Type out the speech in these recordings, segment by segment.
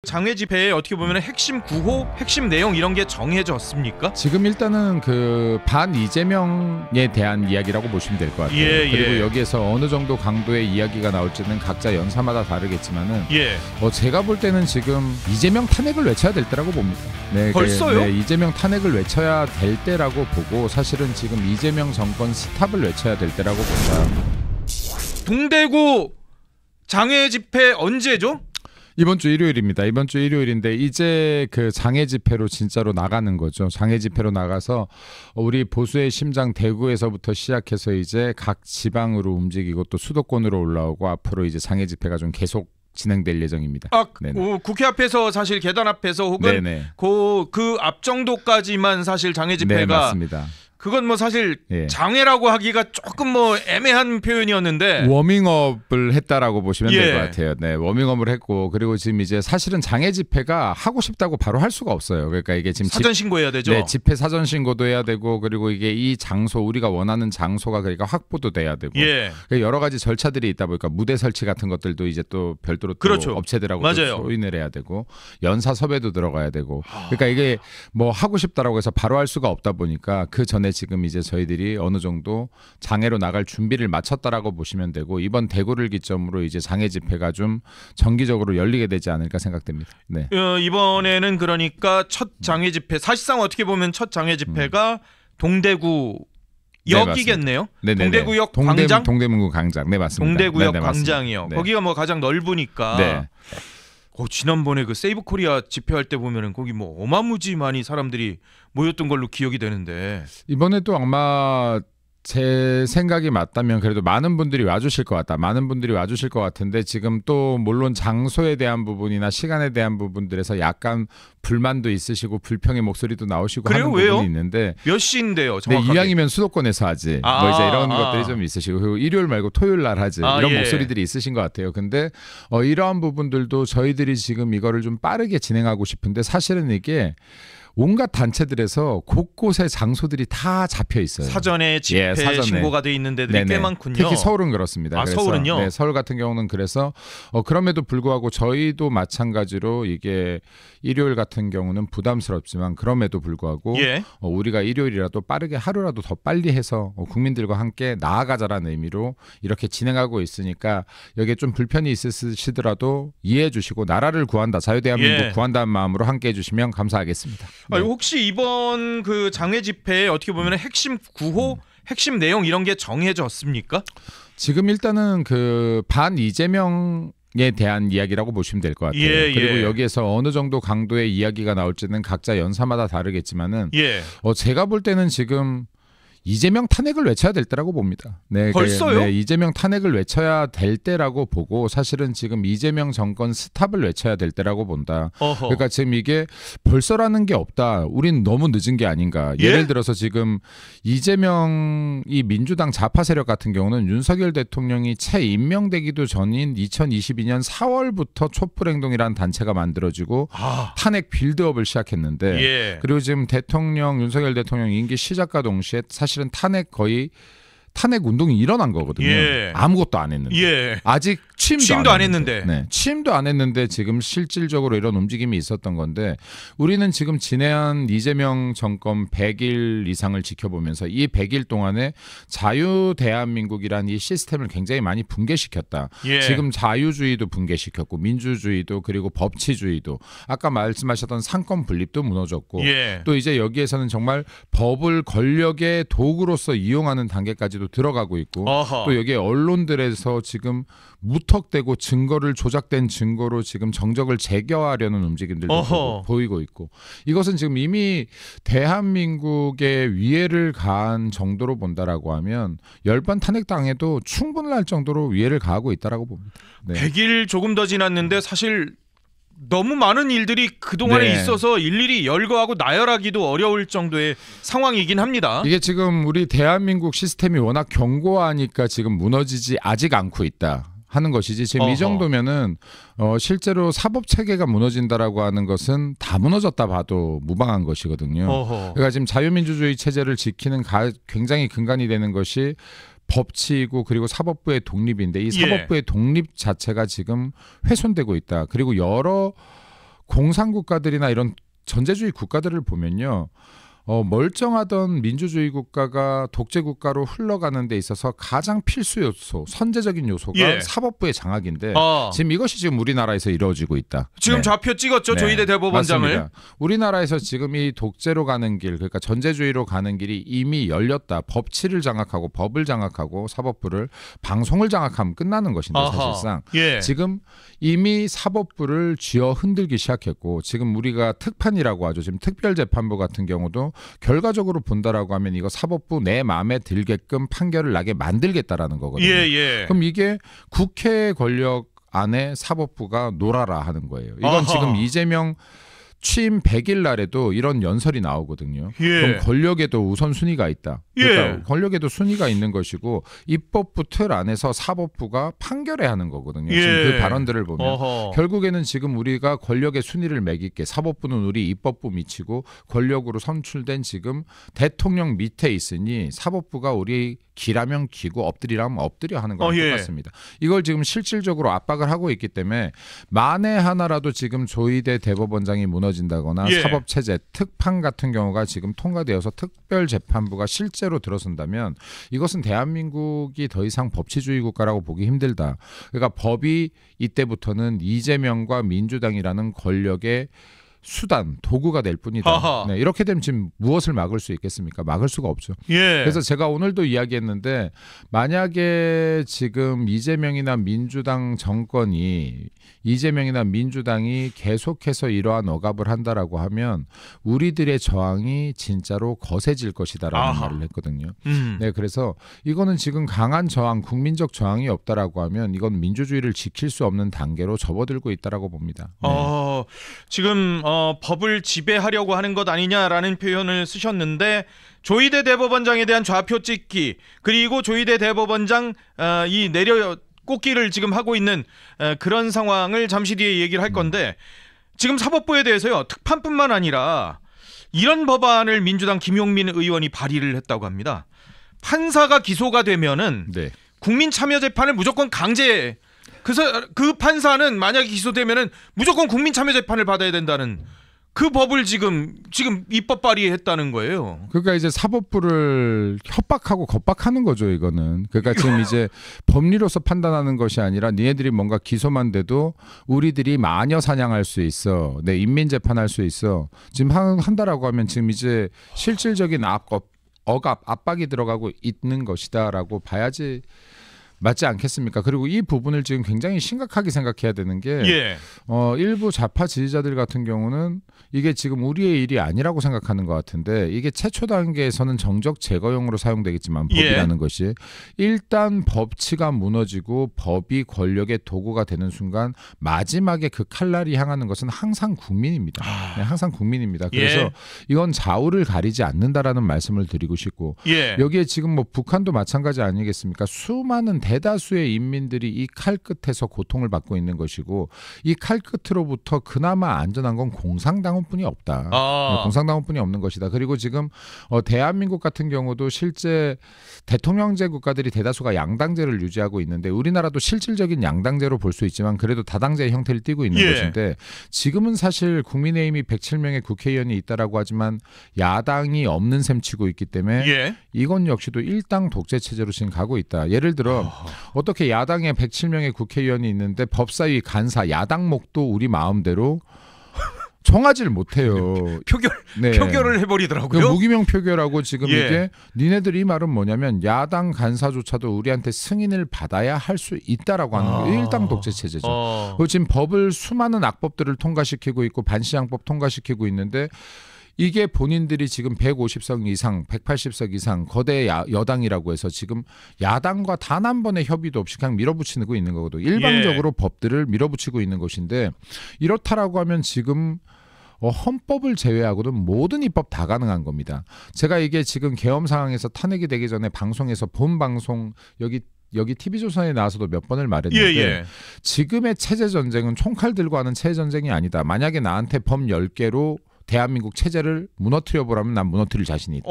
장외 집회에 어떻게 보면 핵심 구호, 핵심 내용 이런 게 정해졌습니까? 지금 일단은 그 반 이재명에 대한 이야기라고 보시면 될 것 같아요. 그리고 여기에서 어느 정도 강도의 이야기가 나올지는 각자 연사마다 다르겠지만은 제가 볼 때는 지금 이재명 탄핵을 외쳐야 될 때라고 봅니다. 네, 벌써요? 네, 이재명 탄핵을 외쳐야 될 때라고 보고 사실은 지금 이재명 정권 스탑을 외쳐야 될 때라고 본다. 동대구 장외 집회 언제죠? 이번 주 일요일입니다. 이번 주 일요일인데 이제 그 장애 집회로 진짜로 나가는 거죠. 장애 집회로 나가서 우리 보수의 심장 대구에서부터 시작해서 이제 각 지방으로 움직이고 또 수도권으로 올라오고 앞으로 이제 장애 집회가 좀 계속 진행될 예정입니다. 국회 앞에서 사실 계단 앞에서 혹은 그 앞 정도까지만 사실 장애 집회가 맞습니다. 그건 뭐 사실 장애라고 하기가 조금 뭐 애매한 표현이었는데 워밍업을 했다라고 보시면 될 것 같아요. 네, 워밍업을 했고 그리고 지금 이제 사실은 장애 집회가 하고 싶다고 바로 할 수가 없어요. 그러니까 이게 지금 사전 신고해야 되죠. 네, 집회 사전 신고도 해야 되고 그리고 이게 이 장소 우리가 원하는 장소가 그러니까 확보도 돼야 되고 여러 가지 절차들이 있다 보니까 무대 설치 같은 것들도 이제 또 별도로 또 업체들하고 또 조인을 해야 되고 연사 섭외도 들어가야 되고 그러니까 이게 뭐 하고 싶다라고 해서 바로 할 수가 없다 보니까 그 전에 지금 이제 저희들이 어느 정도 장애로 나갈 준비를 마쳤다라고 보시면 되고 이번 대구를 기점으로 이제 장애 집회가 좀 정기적으로 열리게 되지 않을까 생각됩니다. 네. 이번에는 그러니까 첫 장애 집회 사실상 어떻게 보면 첫 장애 집회가 동대구 역이겠네요. 동대구역 광장? 동대문구 광장. 네, 맞습니다. 동대구역 광장이요. 거기가 뭐 가장 넓으니까. 지난번에 그 세이브 코리아 집회할 때 보면은 거기 뭐 어마무지 많이 사람들이 모였던 걸로 기억이 되는데 이번에도 아마 제 생각이 맞다면 그래도 많은 분들이 와주실 것 같다. 많은 분들이 와주실 것 같은데 지금 또 물론 장소에 대한 부분이나 시간에 대한 부분들에서 약간 불만도 있으시고 불평의 목소리도 나오시고 하는 부분이 있는데 몇 시인데요? 정확하게. 네, 이왕이면 수도권에서 하지. 뭐 이제 이런 것들이 좀 있으시고 그리고 일요일 말고 토요일 날 하지. 이런 목소리들이 있으신 것 같아요. 근데 이러한 부분들도 저희들이 지금 이거를 좀 빠르게 진행하고 싶은데 사실은 이게 온갖 단체들에서 곳곳에 장소들이 다 잡혀 있어요. 사전에 집회 신고가 돼 있는 데들이 꽤 많군요. 특히 서울은 그렇습니다. 그래서, 서울은요? 네, 서울 같은 경우는 그래서 그럼에도 불구하고 저희도 마찬가지로 이게 일요일 같은 경우는 부담스럽지만 그럼에도 불구하고 우리가 일요일이라도 빠르게 하루라도 더 빨리 해서 국민들과 함께 나아가자라는 의미로 이렇게 진행하고 있으니까 여기에 좀 불편이 있으시더라도 이해해 주시고 나라를 구한다, 자유대한민국 구한다는 마음으로 함께 해주시면 감사하겠습니다. 혹시 이번 그 장외 집회에 어떻게 보면 핵심 구호, 핵심 내용 이런 게 정해졌습니까? 지금 일단은 그 반 이재명에 대한 이야기라고 보시면 될 것 같아요. 그리고 여기에서 어느 정도 강도의 이야기가 나올지는 각자 연사마다 다르겠지만은 제가 볼 때는 지금 이재명 탄핵을 외쳐야 될 때라고 봅니다. 네, 벌써요? 네, 이재명 탄핵을 외쳐야 될 때라고 보고 사실은 지금 이재명 정권 스탑을 외쳐야 될 때라고 본다. 그러니까 지금 이게 벌써라는 게 없다. 우린 너무 늦은 게 아닌가. 예를 들어서 지금 이재명 이 민주당 좌파 세력 같은 경우는 윤석열 대통령이 채 임명되기도 전인 2022년 4월부터 촛불행동이라는 단체가 만들어지고 탄핵 빌드업을 시작했는데 그리고 지금 윤석열 대통령 임기 시작과 동시에 사실은 탄핵 운동이 일어난 거거든요. 아무것도 안 했는데 아직 취임도 안 했는데 취임도 안 했는데 지금 실질적으로 이런 움직임이 있었던 건데 우리는 지금 지난 이재명 정권 100일 이상을 지켜보면서 이 100일 동안에 자유대한민국이라는 이 시스템을 굉장히 많이 붕괴시켰다. 지금 자유주의도 붕괴시켰고 민주주의도 그리고 법치주의도 아까 말씀하셨던 상권 분립도 무너졌고 또 이제 여기에서는 정말 법을 권력의 도구로서 이용하는 단계까지도 들어가고 있고 또 여기에 언론들에서 지금 무턱대고 증거를 조작된 증거로 지금 정적을 제거하려는 움직임들도 보이고 있고 이것은 지금 이미 대한민국의 위해를 가한 정도로 본다라고 하면 10번 탄핵당해도 충분할 정도로 위해를 가하고 있다라고 봅니다. 100일 조금 더 지났는데 사실 너무 많은 일들이 그동안에 있어서 일일이 열거하고 나열하기도 어려울 정도의 상황이긴 합니다. 이게 지금 우리 대한민국 시스템이 워낙 견고하니까 지금 무너지지 아직 않고 있다 하는 것이지 지금 이 정도면은 실제로 사법 체계가 무너진다라고 하는 것은 다 무너졌다 봐도 무방한 것이거든요. 그러니까 지금 자유민주주의 체제를 지키는 굉장히 근간이 되는 것이 법치이고 그리고 사법부의 독립인데 이 사법부의 독립 자체가 지금 훼손되고 있다. 그리고 여러 공산국가들이나 이런 전제주의 국가들을 보면요. 멀쩡하던 민주주의 국가가 독재 국가로 흘러가는 데 있어서 가장 필수 요소, 선제적인 요소가 사법부의 장악인데 지금 이것이 지금 우리나라에서 이루어지고 있다. 지금 좌표 찍었죠. 조희대 대법원장을. 맞습니다. 우리나라에서 지금 이 독재로 가는 길, 그러니까 전제주의로 가는 길이 이미 열렸다. 법치를 장악하고 법을 장악하고 사법부를 방송을 장악하면 끝나는 것인데 사실상 지금 이미 사법부를 쥐어 흔들기 시작했고 지금 우리가 특판이라고 하죠. 지금 특별재판부 같은 경우도 결과적으로 본다라고 하면 이거 사법부 내 마음에 들게끔 판결을 나게 만들겠다라는 거거든요. 그럼 이게 국회 권력 안에 사법부가 놀아라 하는 거예요. 이건 지금 이재명 취임 100일 날에도 이런 연설이 나오거든요. 그럼 권력에도 우선순위가 있다. 그러니까 권력에도 순위가 있는 것이고 입법부 틀 안에서 사법부가 판결해야 하는 거거든요. 지금 그 발언들을 보면 결국에는 지금 우리가 권력의 순위를 매길게 사법부는 우리 입법부 밑이고 권력으로 선출된 지금 대통령 밑에 있으니 사법부가 우리 기라면 기고 엎드리라면 엎드려 하는 거랑 똑같습니다. 이걸 지금 실질적으로 압박을 하고 있기 때문에 만에 하나라도 지금 조희대 대법원장이 무너진다거나 사법체제 특판 같은 경우가 지금 통과되어서 특별재판부가 실제로 들어선다면 이것은 대한민국이 더 이상 법치주의 국가라고 보기 힘들다. 그러니까 법이 이때부터는 이재명과 민주당이라는 권력의 수단, 도구가 될 뿐이다. 네, 이렇게 되면 지금 무엇을 막을 수 있겠습니까? 막을 수가 없죠. 그래서 제가 오늘도 이야기했는데 만약에 지금 이재명이나 민주당 정권이 이재명이나 민주당이 계속해서 이러한 억압을 한다라고 하면 우리들의 저항이 진짜로 거세질 것이다라는 말을 했거든요. 네, 그래서 이거는 지금 강한 저항, 국민적 저항이 없다라고 하면 이건 민주주의를 지킬 수 없는 단계로 접어들고 있다라고 봅니다. 네. 지금 법을 지배하려고 하는 것 아니냐라는 표현을 쓰셨는데 조희대 대법원장에 대한 좌표 찍기 그리고 조희대 대법원장 이 내려 꽂기를 지금 하고 있는 그런 상황을 잠시 뒤에 얘기를 할 건데 지금 사법부에 대해서요 특판뿐만 아니라 이런 법안을 민주당 김용민 의원이 발의를 했다고 합니다. 판사가 기소가 되면은 국민참여재판을 무조건 강제 그래서 그 판사는 만약에 기소되면은 무조건 국민참여재판을 받아야 된다는 그 법을 지금 입법 발의했다는 거예요. 그러니까 이제 사법부를 협박하고 겁박하는 거죠, 이거는. 그러니까 지금 이제 법리로서 판단하는 것이 아니라 니네들이 뭔가 기소만 돼도 우리들이 마녀 사냥할 수 있어, 내 인민재판할 수 있어. 지금 한다라고 하면 지금 이제 실질적인 억압, 압박이 들어가고 있는 것이다라고 봐야지. 맞지 않겠습니까? 그리고 이 부분을 지금 굉장히 심각하게 생각해야 되는 게 일부 좌파 지지자들 같은 경우는 이게 지금 우리의 일이 아니라고 생각하는 것 같은데 이게 최초 단계에서는 정적 제거용으로 사용되겠지만 법이라는 것이 일단 법치가 무너지고 법이 권력의 도구가 되는 순간 마지막에 그 칼날이 향하는 것은 항상 국민입니다. 네, 항상 국민입니다. 그래서 이건 좌우를 가리지 않는다라는 말씀을 드리고 싶고 여기에 지금 뭐 북한도 마찬가지 아니겠습니까? 수많은 대다수의 인민들이 이 칼 끝에서 고통을 받고 있는 것이고 이 칼 끝으로부터 그나마 안전한 건 공산당원뿐이 없다. 공산당원뿐이 없는 것이다. 그리고 지금 대한민국 같은 경우도 실제 대통령제 국가들이 대다수가 양당제를 유지하고 있는데 우리나라도 실질적인 양당제로 볼 수 있지만 그래도 다당제의 형태를 띠고 있는 것인데 지금은 사실 국민의힘이 107명의 국회의원이 있다라고 하지만 야당이 없는 셈 치고 있기 때문에 이건 역시도 일당 독재 체제로 지금 가고 있다. 예를 들어 어떻게 야당에 107명의 국회의원이 있는데 법사위 간사 야당목도 우리 마음대로 정하지를 못해요. 표결을 해버리더라고요. 그 무기명 표결하고 지금 이게 니네들 이 말은 뭐냐면 야당 간사조차도 우리한테 승인을 받아야 할 수 있다라고 하는 게 일당 독재 체제죠. 그리고 지금 법을 수많은 악법들을 통과시키고 있고 반시장법 통과시키고 있는데 이게 본인들이 지금 150석 이상, 180석 이상 거대 여당이라고 해서 지금 야당과 단 한 번의 협의도 없이 그냥 밀어붙이고 있는 거거든요. 일방적으로 법들을 밀어붙이고 있는 것인데 이렇다라고 하면 지금 헌법을 제외하고는 모든 입법 다 가능한 겁니다. 제가 이게 지금 계엄 상황에서 탄핵이 되기 전에 방송에서 본 방송 여기 TV조선에 나와서도 몇 번을 말했는데 지금의 체제전쟁은 총칼 들고 하는 체제전쟁이 아니다. 만약에 나한테 범 10개로 대한민국 체제를 무너뜨려 보라면 난 무너뜨릴 자신이 있다.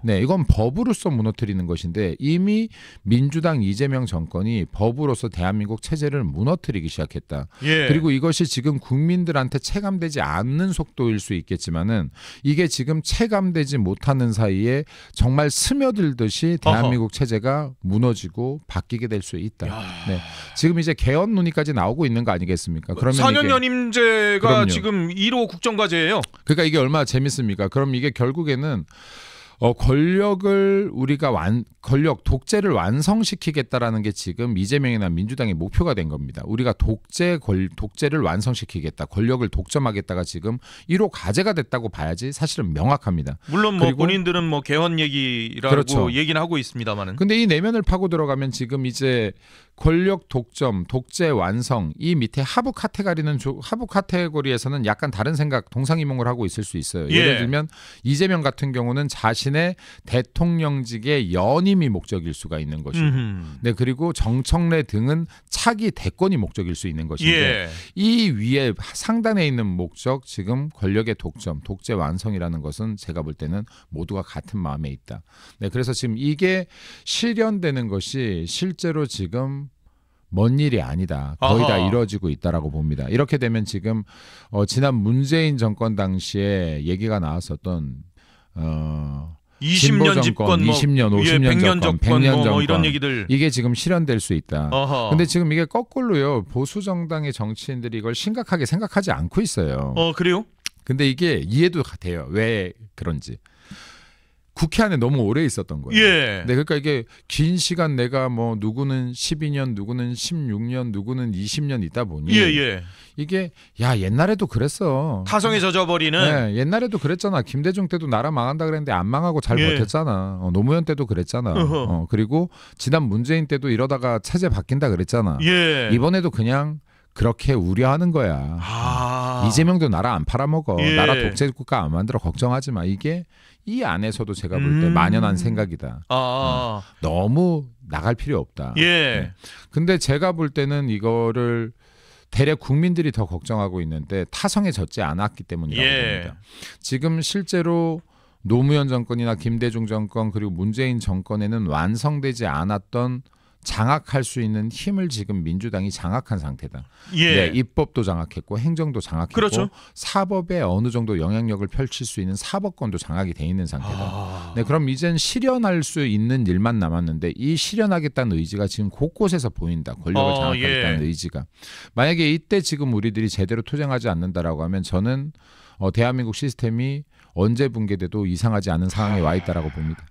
네, 이건 법으로서 무너뜨리는 것인데 이미 민주당 이재명 정권이 법으로서 대한민국 체제를 무너뜨리기 시작했다. 예. 그리고 이것이 지금 국민들한테 체감되지 않는 속도일 수 있겠지만은 이게 지금 체감되지 못하는 사이에 정말 스며들듯이 대한민국 체제가 무너지고 바뀌게 될 수 있다. 네. 지금 이제 개헌 논의까지 나오고 있는 거 아니겠습니까? 그러면 4년 연임제가 그럼요. 지금 1호 국정과제예요. 그러니까 이게 얼마나 재밌습니까? 그럼 이게 결국에는 권력을 우리가 권력 독재를 완성시키겠다라는 게 지금 이재명이나 민주당의 목표가 된 겁니다. 우리가 독재를 완성시키겠다, 권력을 독점하겠다가 지금 1호 과제가 됐다고 봐야지 사실은 명확합니다. 물론 뭐 본인들은 뭐 개헌 얘기라고 그렇죠. 얘기는 하고 있습니다만은. 근데 이 내면을 파고 들어가면 지금 이제 권력 독점, 독재 완성 이 밑에 하부 카테고리에서는 약간 다른 생각, 동상이몽을 하고 있을 수 있어요. 예를 들면 이재명 같은 경우는 자신의 대통령직의 연임이 목적일 수가 있는 것이고, 네, 그리고 정청래 등은 차기 대권이 목적일 수 있는 것인데 이 위에 상단에 있는 목적, 지금 권력의 독점, 독재 완성이라는 것은 제가 볼 때는 모두가 같은 마음에 있다. 네, 그래서 지금 이게 실현되는 것이 실제로 지금 먼 일이 아니다. 거의 다 이루어지고 있다라고 봅니다. 이렇게 되면 지금 지난 문재인 정권 당시에 얘기가 나왔었던 20년 집권, 20년, 50년 100년 정권, 접권, 100년 정권 이런 얘기들 이게 지금 실현될 수 있다. 근데 지금 이게 거꾸로요. 보수 정당의 정치인들이 이걸 심각하게 생각하지 않고 있어요. 그래요? 근데 이게 이해도 돼요. 왜 그런지. 국회 안에 너무 오래 있었던 거예요. 네, 그러니까 이게 긴 시간 내가 뭐 누구는 12년, 누구는 16년, 누구는 20년 있다 보니 이게 야 옛날에도 그랬어. 타성에 젖어버리는. 네, 옛날에도 그랬잖아. 김대중 때도 나라 망한다 그랬는데 안 망하고 잘 버텼잖아. 노무현 때도 그랬잖아. 그리고 지난 문재인 때도 이러다가 체제 바뀐다 그랬잖아. 이번에도 그냥 그렇게 우려하는 거야. 이재명도 나라 안 팔아먹어. 나라 독재국가 안 만들어 걱정하지 마. 이게 이 안에서도 제가 볼 때 만연한 생각이다. 너무 나갈 필요 없다. 네. 근데 제가 볼 때는 이거를 대략 국민들이 더 걱정하고 있는데 타성에 젖지 않았기 때문이라고 봅니다. 지금 실제로 노무현 정권이나 김대중 정권 그리고 문재인 정권에는 완성되지 않았던 장악할 수 있는 힘을 지금 민주당이 장악한 상태다. 네, 입법도 장악했고 행정도 장악했고 사법에 어느 정도 영향력을 펼칠 수 있는 사법권도 장악이 돼 있는 상태다. 네, 그럼 이젠 실현할 수 있는 일만 남았는데 이 실현하겠다는 의지가 지금 곳곳에서 보인다. 권력을 장악하겠다는 의지가. 만약에 이때 지금 우리들이 제대로 투쟁하지 않는다라고 하면 저는 대한민국 시스템이 언제 붕괴돼도 이상하지 않은 상황에 와 있다라고 봅니다.